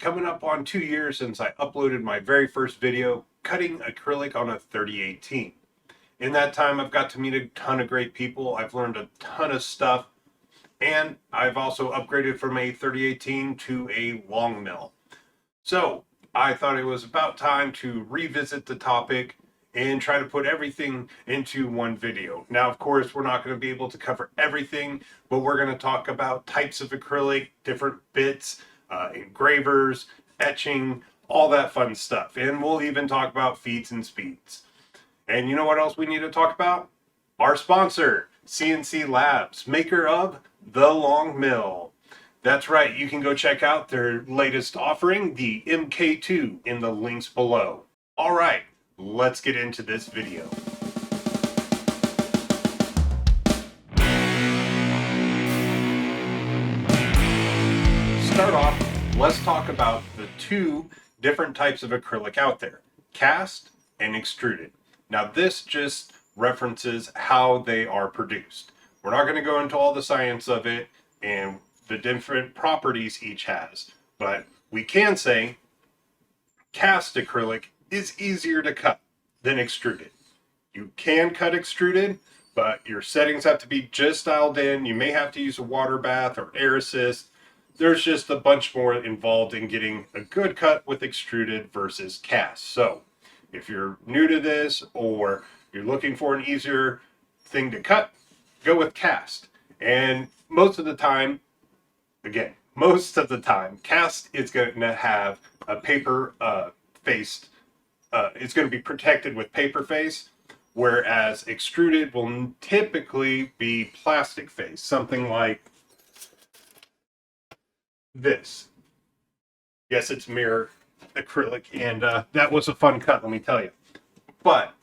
coming up on 2 years since I uploaded my very first video cutting acrylic on a 3018. In that time, I've got to meet a ton of great people. I've learned a ton of stuff, and I've also upgraded from a 3018 to a Longmill. So I thought it was about time to revisit the topic and try to put everything into one video. Now, of course, we're not going to be able to cover everything, but we're going to talk about types of acrylic, different bits, engravers, etching, all that fun stuff. And we'll even talk about feeds and speeds. And you know what else we need to talk about? Our sponsor, CNC Labs, maker of the Longmill. That's right, you can go check out their latest offering, the MK2, in the links below. All right, let's get into this video. Start off, let's talk about the two different types of acrylic out there, cast and extruded. Now this just references how they are produced. We're not going to go into all the science of it and the different properties each has, but we can say cast acrylic is easier to cut than extruded. You can cut extruded, but your settings have to be just dialed in. You may have to use a water bath or air assist. There's just a bunch more involved in getting a good cut with extruded versus cast. So if you're new to this or you're looking for an easier thing to cut, go with cast. And most of the time, cast is going to have a paper faced, it's going to be protected with paper face, whereas extruded will typically be plastic face, something like this. Yes, it's mirror acrylic, and that was a fun cut, let me tell you. But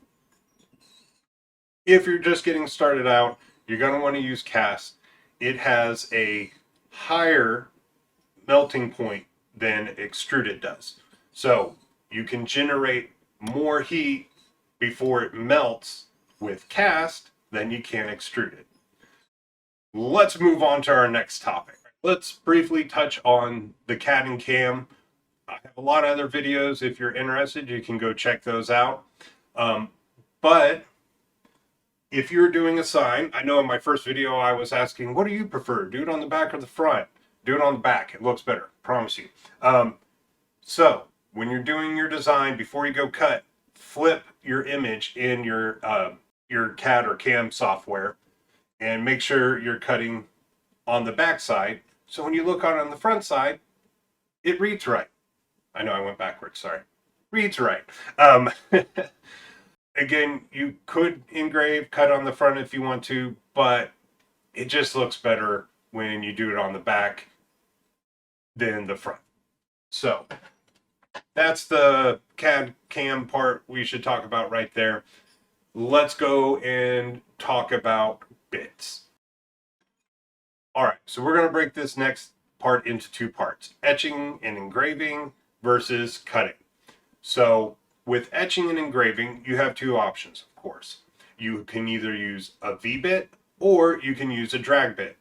if you're just getting started out, you're going to want to use cast. It has a higher melting point than extruded does, so you can generate more heat before it melts with cast than you can extruded. Let's move on to our next topic. Let's briefly touch on the CAD and CAM. I have a lot of other videos. If you're interested, you can go check those out. But if you're doing a sign, I know in my first video I was asking, what do you prefer? Do it on the back or the front? Do it on the back. It looks better, promise you. So when you're doing your design, before you go cut, flip your image in your CAD or CAM software and make sure you're cutting on the back side. So when you look on the front side, it reads right. I know I went backwards, sorry. Reads right. Again, you could engrave, cut on the front if you want to, but it just looks better when you do it on the back than the front. So that's the CAD CAM part we should talk about right there. Let's go and talk about bits. All right, so we're going to break this next part into two parts, etching and engraving versus cutting. So with etching and engraving, you have two options, of course. You can either use a V-bit or you can use a drag bit,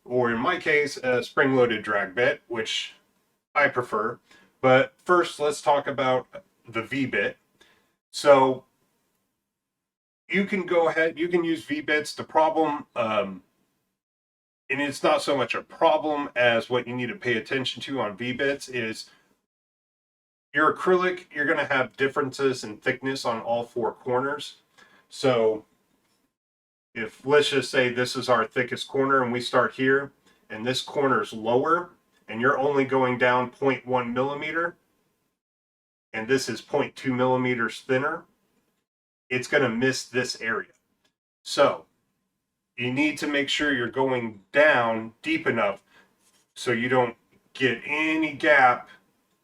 or in my case, a spring-loaded drag bit, which I prefer. But first, let's talk about the V-bit. So you can go ahead, you can use V-bits. The problem, and it's not so much a problem as what you need to pay attention to on V-bits is your acrylic, you're going to have differences in thickness on all four corners. So if, let's just say this is our thickest corner and we start here and this corner is lower and you're only going down 0.1 millimeter and this is 0.2 millimeters thinner, it's going to miss this area. So you need to make sure you're going down deep enough so you don't get any gap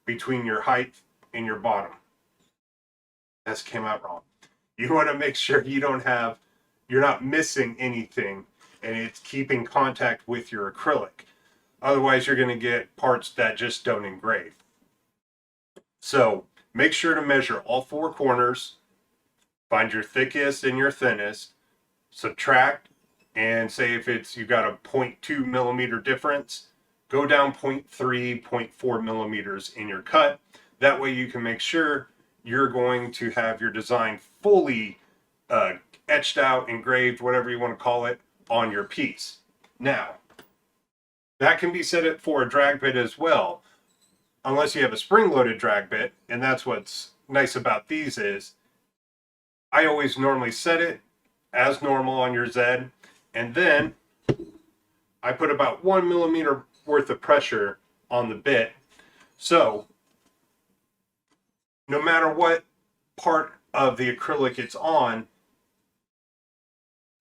between your height and your bottom. That came out wrong. You want to make sure you're not missing anything and it's keeping contact with your acrylic. Otherwise, you're going to get parts that just don't engrave. So make sure to measure all four corners, find your thickest and your thinnest, subtract, and say if you've got a 0.2 millimeter difference, go down 0.3, 0.4 millimeters in your cut. That way you can make sure you're going to have your design fully etched out, engraved, whatever you want to call it, on your piece. Now, that can be set for a drag bit as well, unless you have a spring-loaded drag bit, and that's what's nice about these is I always normally set it as normal on your Z, and then I put about 1 millimeter worth of pressure on the bit. So no matter what part of the acrylic it's on,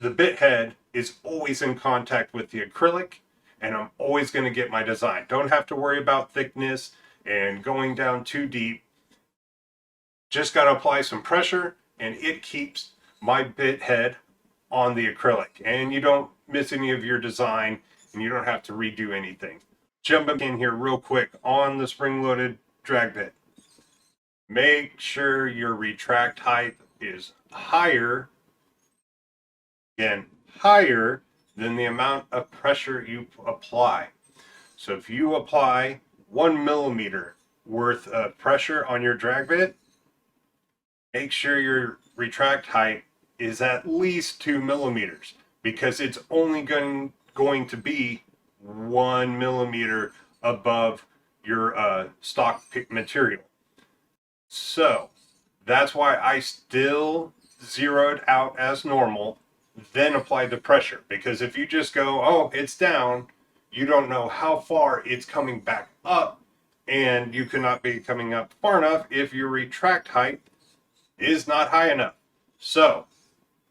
the bit head is always in contact with the acrylic, and I'm always going to get my design. Don't have to worry about thickness and going down too deep. Just got to apply some pressure, and it keeps my bit head on the acrylic, and you don't miss any of your design, and you don't have to redo anything. Jumping in here real quick on the spring-loaded drag bit. Make sure your retract height is higher, again, higher than the amount of pressure you apply. So if you apply 1 millimeter worth of pressure on your drag bit, make sure your retract height is at least 2 millimeters, because it's only going to be 1 millimeter above your stock material. So that's why I still zeroed out as normal, then applied the pressure, because if you just go, oh, it's down, you don't know how far it's coming back up, and you cannot be coming up far enough if your retract height is not high enough. So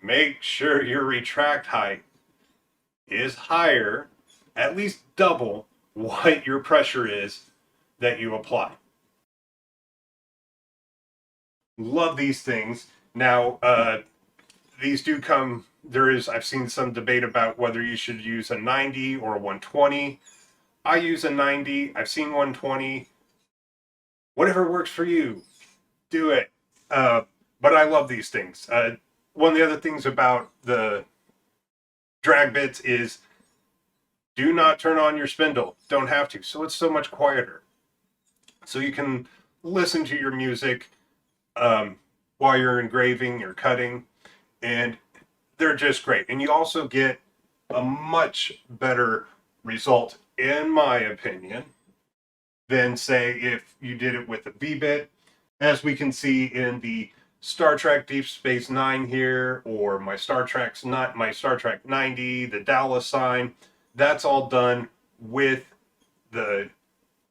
make sure your retract height is higher, at least double what your pressure is that you apply. Love these things. Now, these do come, I've seen some debate about whether you should use a 90 or a 120. I use a 90. I've seen 120. Whatever works for you, do it. But I love these things. One of the other things about the drag bits is do not turn on your spindle. Don't have to. So it's so much quieter. So you can listen to your music while you're engraving or cutting, and they're just great. And you also get a much better result, in my opinion, than say if you did it with a V-bit. As we can see in the Star Trek Deep Space Nine here, or my Star Trek 90, the Dallas sign, that's all done with the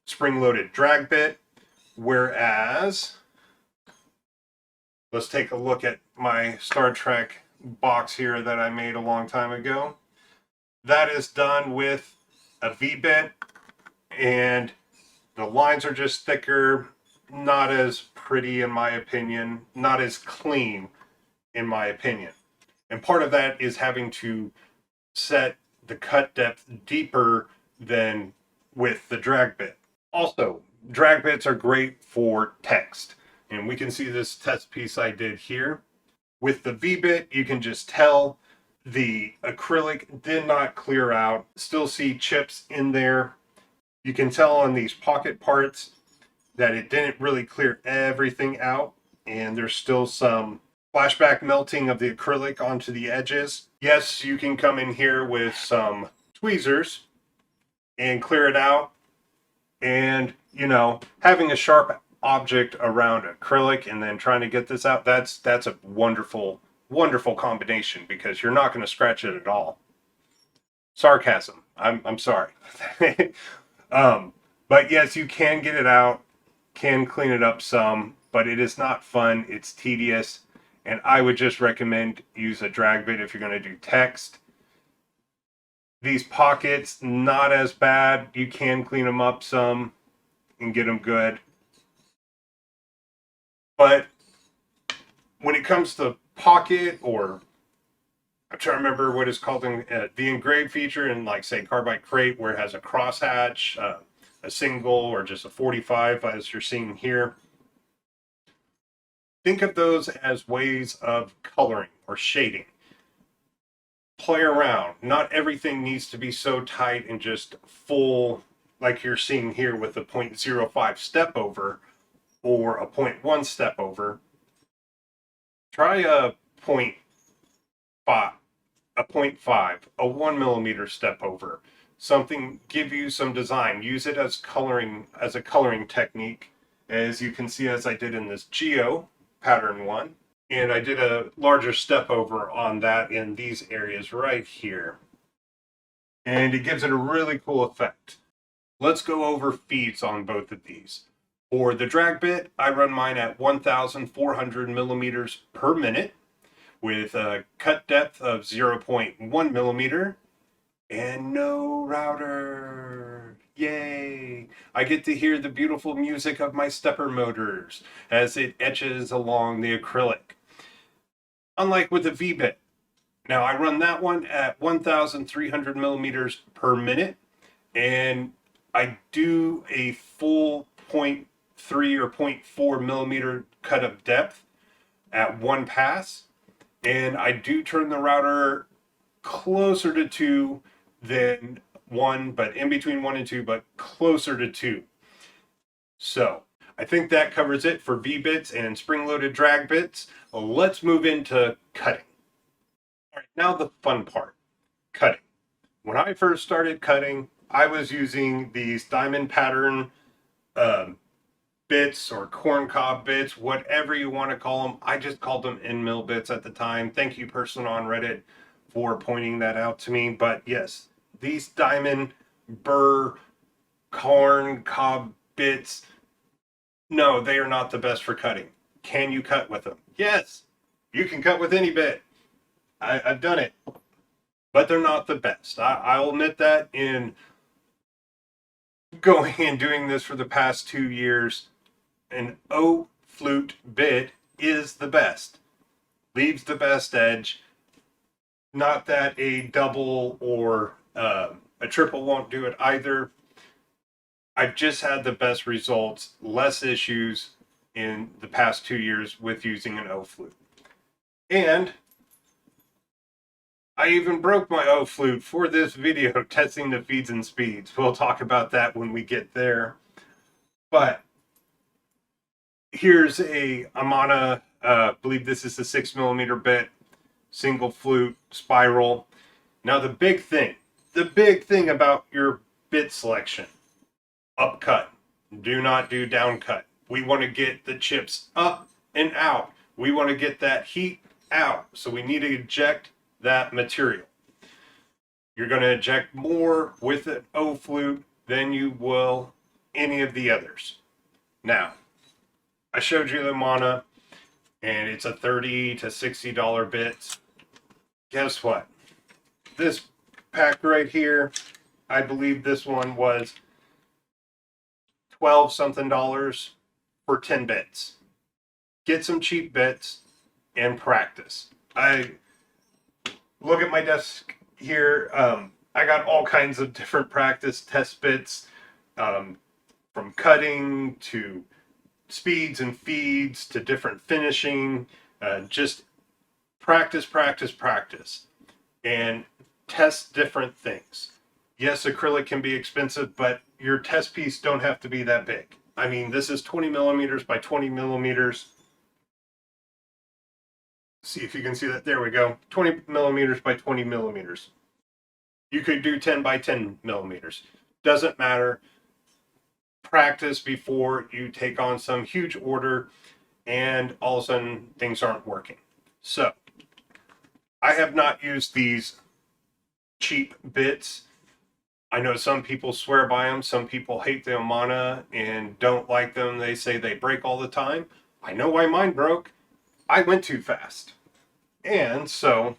spring-loaded drag bit. Whereas, let's take a look at my Star Trek box here that I made a long time ago. That is done with a V-bit, and the lines are just thicker, not as pretty in my opinion, not as clean in my opinion. And part of that is having to set the cut depth deeper than with the drag bit. Also, drag bits are great for text. And we can see this test piece I did here. With the V-bit, you can just tell the acrylic did not clear out. Still see chips in there. You can tell on these pocket parts that it didn't really clear everything out, and there's still some flashback melting of the acrylic onto the edges. Yes, you can come in here with some tweezers and clear it out, and you know, having a sharp object around acrylic and then trying to get this out, that's a wonderful combination, because you're not going to scratch it at all. Sarcasm. I'm sorry. But yes, you can get it out, can clean it up some, but it is not fun. It's tedious, and I would just recommend use a drag bit if you're going to do text. These pockets, not as bad. You can clean them up some and get them good. But when it comes to pocket, or I'm trying to remember what it's called in the engraved feature in, like, say, Carbide Crate, where it has a crosshatch, a single, or just a 45 as you're seeing here. Think of those as ways of coloring or shading. Play around. Not everything needs to be so tight and just full like you're seeing here with a 0.05 step over or a 0.1 step over, try a 0.5, a 0.5, a 1 millimeter step over. Something, give you some design. Use it as coloring, as a coloring technique, as you can see as I did in this Geo pattern one. And I did a larger step over on that in these areas right here. And it gives it a really cool effect. Let's go over feeds on both of these. For the drag bit, I run mine at 1,400 millimeters per minute with a cut depth of 0.1 millimeter and no router. Yay! I get to hear the beautiful music of my stepper motors as it etches along the acrylic. Unlike with the V-bit. Now I run that one at 1,300 millimeters per minute, and I do a full 0.3 or 0.4 millimeter cut of depth at one pass, and I do turn the router closer to 2 than 1, but in between 1 and 2, but closer to 2. So I think that covers it for V-bits and spring-loaded drag bits. Let's move into cutting. All right, now the fun part, cutting. When I first started cutting, I was using these diamond pattern bits or corncob bits, whatever you want to call them. I just called them end mill bits at the time. Thank you, person on Reddit, for pointing that out to me. But yes, these diamond burr corn cob bits, no, they are not the best for cutting. Can you cut with them? Yes, you can cut with any bit. I've done it, but they're not the best. I'll admit that. In going and doing this for the past 2 years, an O flute bit is the best. Leaves the best edge. Not that a double or a triple won't do it either. I've just had the best results, less issues in the past 2 years with using an O flute. And I even broke my O flute for this video testing the feeds and speeds. We'll talk about that when we get there. But here's a Amana, I believe this is a 6 millimeter bit, single flute, spiral. Now the big thing about your bit selection, upcut. Do not do downcut. We want to get the chips up and out. We want to get that heat out. So we need to eject that material. You're going to eject more with an O flute than you will any of the others. Now, I showed you the Mana, and it's a $30 to $60 bit. Guess what? This pack right here, I believe this one was 12 something dollars for 10 bits. Get some cheap bits and practice. I look at my desk here. I got all kinds of different practice test bits, from cutting to speeds and feeds to different finishing. Just practice, and test different things. Yes, acrylic can be expensive, but your test piece don't have to be that big. I mean, this is 20 millimeters by 20 millimeters. See if you can see that. There we go. 20 millimeters by 20 millimeters. You could do 10 by 10 millimeters. Doesn't matter. Practice before you take on some huge order and all of a sudden things aren't working. So, I have not used these cheap bits. I know some people swear by them. Some people hate the Amana and don't like them. They say they break all the time. I know why mine broke. I went too fast. And so,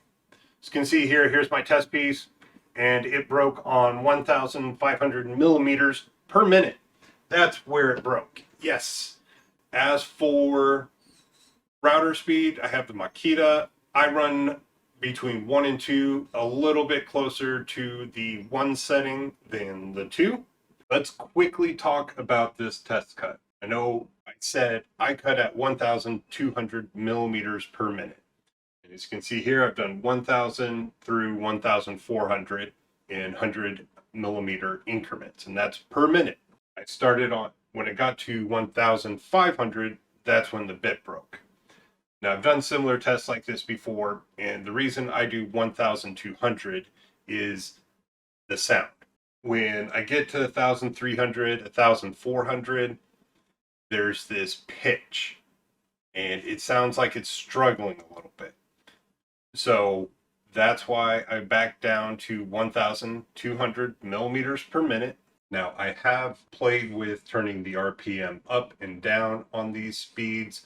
as you can see here, here's my test piece, and it broke on 1,500 millimeters per minute. That's where it broke. Yes. As for router speed, I have the Makita. I run between 1 and 2, a little bit closer to the 1 setting than the 2. Let's quickly talk about this test cut. I know I said I cut at 1,200 millimeters per minute. And as you can see here, I've done 1,000 through 1,400 in 100 millimeter increments, and that's per minute. I started on, when it got to 1,500, that's when the bit broke. Now, I've done similar tests like this before, and the reason I do 1,200 is the sound. When I get to 1,300, 1,400, there's this pitch, and it sounds like it's struggling a little bit. So that's why I backed down to 1,200 millimeters per minute. Now, I have played with turning the RPM up and down on these speeds,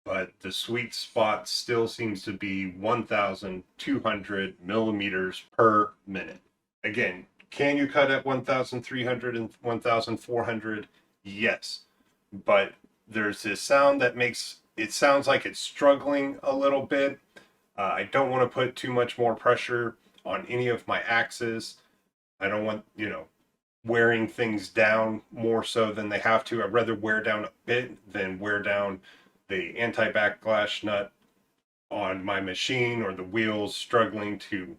but the sweet spot still seems to be 1,200 millimeters per minute. Again, can you cut at 1,300 and 1,400? Yes, but there's this sound that makes it sounds like it's struggling a little bit. I don't want to put too much more pressure on any of my axes. I don't want, wearing things down more so than they have to. I'd rather wear down a bit than wear down the anti-backlash nut on my machine or the wheels struggling to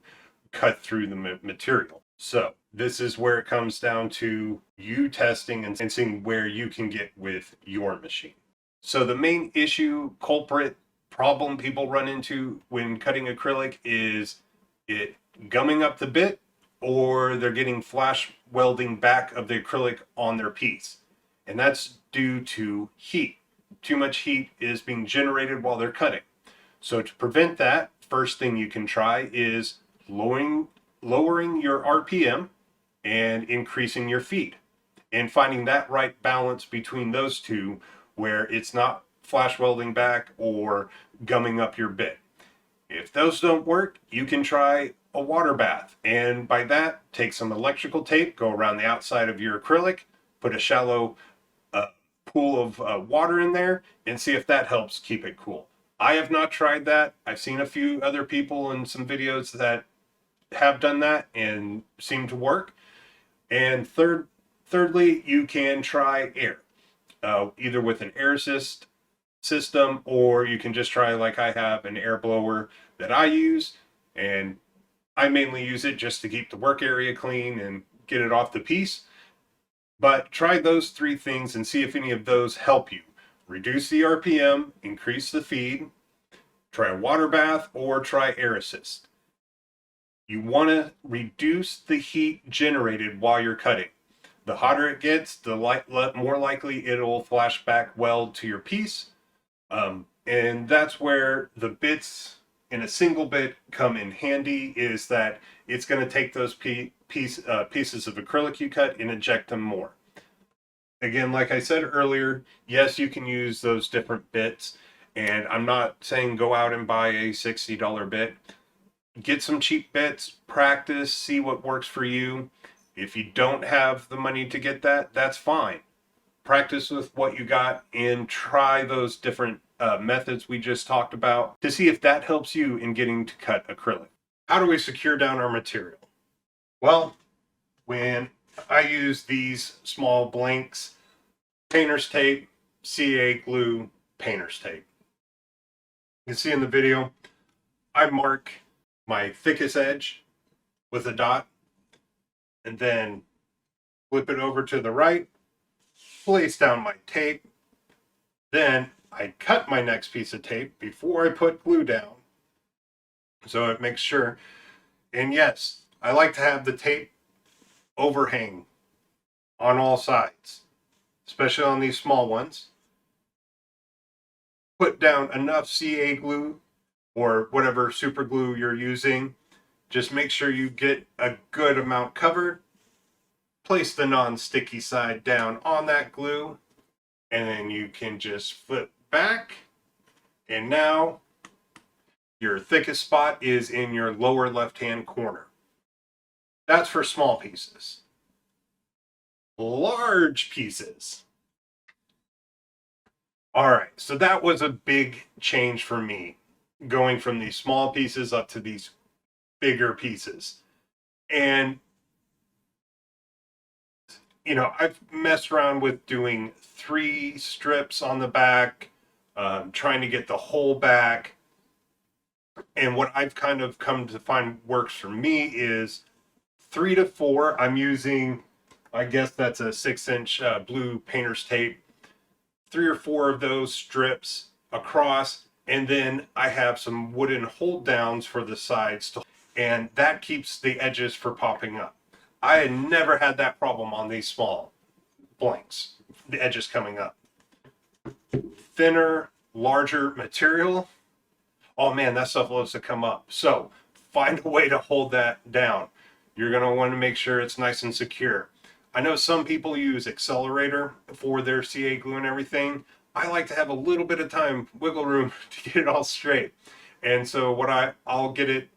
cut through the material. So this is where it comes down to you testing and seeing where you can get with your machine. So the main issue, culprit, problem people run into when cutting acrylic is it gumming up the bit, or they're getting flash welding back of the acrylic on their piece. And that's due to heat. Too much heat is being generated while they're cutting. So to prevent that, first thing you can try is lowering your RPM and increasing your feed, and finding that right balance between those two where it's not flash welding back or gumming up your bit. If those don't work, you can try a water bath, and by that, take some electrical tape, go around the outside of your acrylic, put a shallow pool of water in there, and see if that helps keep it cool. I have not tried that. I've seen a few other people in some videos that have done that and seem to work. And thirdly, you can try air, either with an air assist system, or you can just try, like I have, an air blower that I use, and I mainly use it just to keep the work area clean and get it off the piece. But try those three things and see if any of those help you. Reduce the RPM, increase the feed, try a water bath, or try air assist. You want to reduce the heat generated while you're cutting. The hotter it gets, the more likely it'll flash back weld to your piece. And that's where the bits in a single bit come in handy, is that it's going to take those pieces of acrylic you cut and inject them more. Again, like I said earlier, yes, you can use those different bits, and I'm not saying go out and buy a $60 bit. Get some cheap bits, practice, see what works for you. If you don't have the money to get that, that's fine. Practice with what you got and try those different methods we just talked about to see if that helps you in getting to cut acrylic. How do we secure down our material? Well, when I use these small blanks, painter's tape, CA glue, painter's tape. You can see in the video, I mark my thickest edge with a dot, and then flip it over to the right, place down my tape, then I cut my next piece of tape before I put glue down, so it makes sure. And yes, I like to have the tape overhang on all sides, especially on these small ones. Put down enough CA glue or whatever super glue you're using. Just make sure you get a good amount covered. Place the non-sticky side down on that glue, and then you can just flip back, and now your thickest spot is in your lower left-hand corner. That's for small pieces. Large pieces. All right, so that was a big change for me, going from these small pieces up to these bigger pieces. And I've messed around with doing 3 strips on the back, trying to get the whole back. And what I've kind of come to find works for me is 3 to 4. I'm using, I guess that's a 6-inch blue painter's tape. 3 or 4 of those strips across, and then I have some wooden hold downs for the sides, and that keeps the edges from popping up. I had never had that problem on these small blanks, the edges coming up. Thinner, larger material, oh man, that stuff loves to come up. So find a way to hold that down. You're going to want to make sure it's nice and secure. I know some people use Accelerator for their CA glue and everything. I like to have a little bit of time, wiggle room, to get it all straight. And so what I'll get it,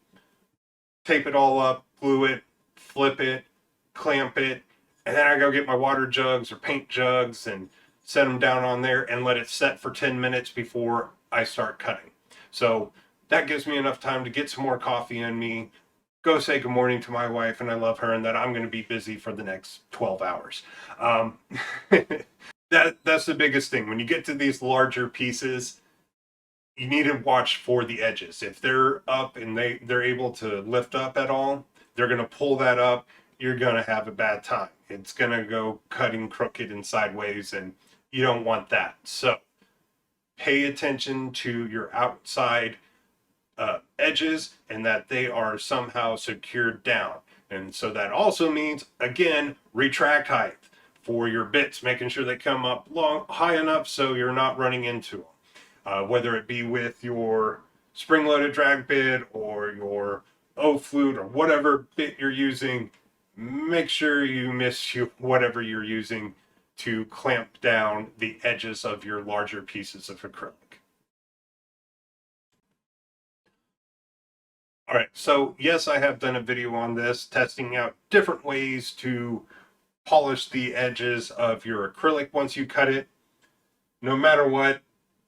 tape it all up, glue it, flip it, clamp it, and then I go get my water jugs or paint jugs and set them down on there and let it set for 10 minutes before I start cutting. So that gives me enough time to get some more coffee in me, go say good morning to my wife, and I love her, and that I'm going to be busy for the next 12 hours. That's the biggest thing. When you get to these larger pieces, you need to watch for the edges. If they're up and they're able to lift up at all, they're going to pull that up. You're going to have a bad time. It's going to go cutting crooked and sideways, and you don't want that. So pay attention to your outside edges and that they are somehow secured down. And so that also means, again, retract height for your bits, making sure they come up high enough so you're not running into them. Whether it be with your spring-loaded drag bit or your O-flute or whatever bit you're using, make sure you miss whatever you're using to clamp down the edges of your larger pieces of acrylic. All right, so yes, I have done a video on this, testing out different ways to polish the edges of your acrylic once you cut it. No matter what,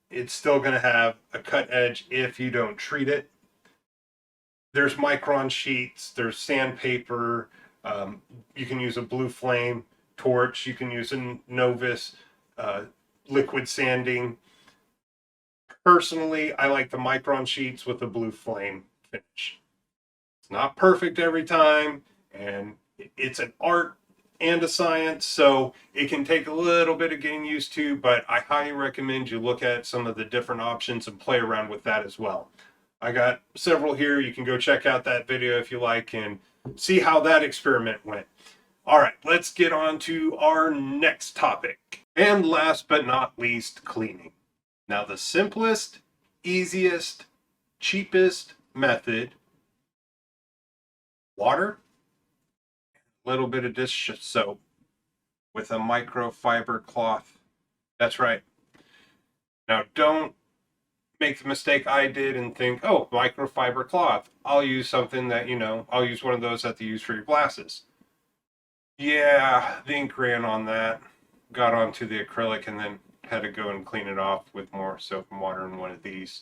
it's still going to have a cut edge if you don't treat it. There's micron sheets, there's sandpaper, you can use a blue flame torch, you can use a Novus liquid sanding. Personally, I like the micron sheets with the blue flame finish. It's not perfect every time, and it's an art and a science, so it can take a little bit of getting used to, but I highly recommend you look at some of the different options and play around with that as well. I got several here. You can go check out that video if you like and see how that experiment went. All right, let's get on to our next topic. And last but not least, cleaning. Now, the simplest, easiest, cheapest method: water, a little bit of dish soap with a microfiber cloth. That's right. Now, don't make the mistake I did and think, oh, microfiber cloth, I'll use something that, I'll use one of those that they use for your glasses. Yeah, the ink ran on that, got onto the acrylic, and then had to go and clean it off with more soap and water in one of these.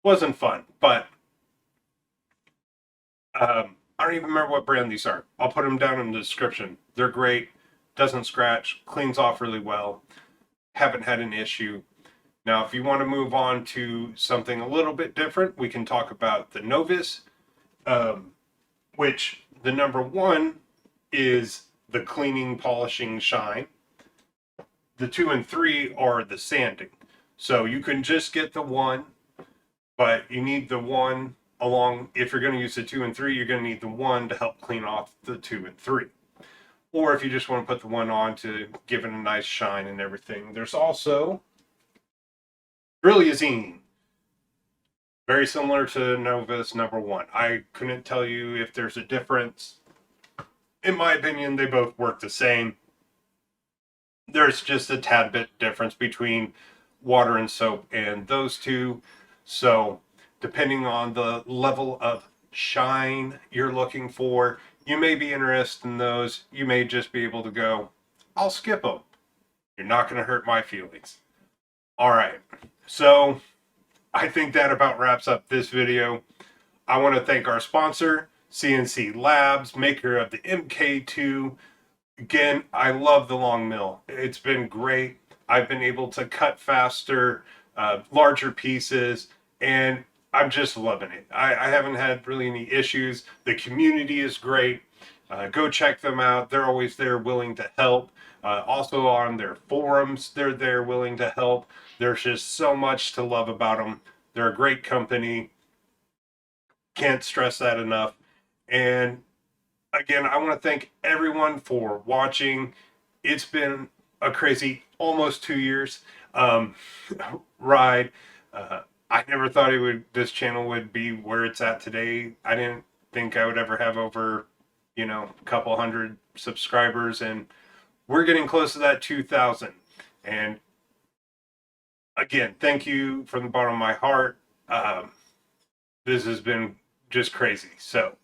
Wasn't fun, but I don't even remember what brand these are. I'll put them down in the description. They're great, doesn't scratch, cleans off really well, haven't had an issue. Now, if you want to move on to something a little bit different, we can talk about the Novus, which the number one is the cleaning, polishing, shine. The 2 and 3 are the sanding. So you can just get the one, but you need the one along. If you're going to use the 2 and 3, you're going to need the one to help clean off the 2 and 3. Or if you just want to put the one on to give it a nice shine and everything. There's also Acrylic, very similar to Novus number 1. I couldn't tell you if there's a difference. In my opinion, they both work the same. There's just a tad bit difference between water and soap and those two. So depending on the level of shine you're looking for, you may be interested in those. You may just be able to go, I'll skip them. You're not going to hurt my feelings. All right. So I think that about wraps up this video. I want to thank our sponsor, CNC Labs, maker of the MK2. Again, I love the Longmill. It's been great. I've been able to cut faster, larger pieces, and I'm just loving it. I haven't had really any issues. The community is great. Go check them out. They're always there willing to help. Also on their forums, they're there willing to help. There's just so much to love about them. They're a great company. Can't stress that enough. And again, I want to thank everyone for watching. It's been a crazy almost 2 years ride. I never thought this channel would be where it's at today. I didn't think I would ever have over, a couple hundred subscribers, and we're getting close to that 2,000. And again, thank you from the bottom of my heart. This has been just crazy. So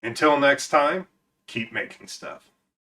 until next time, keep making stuff.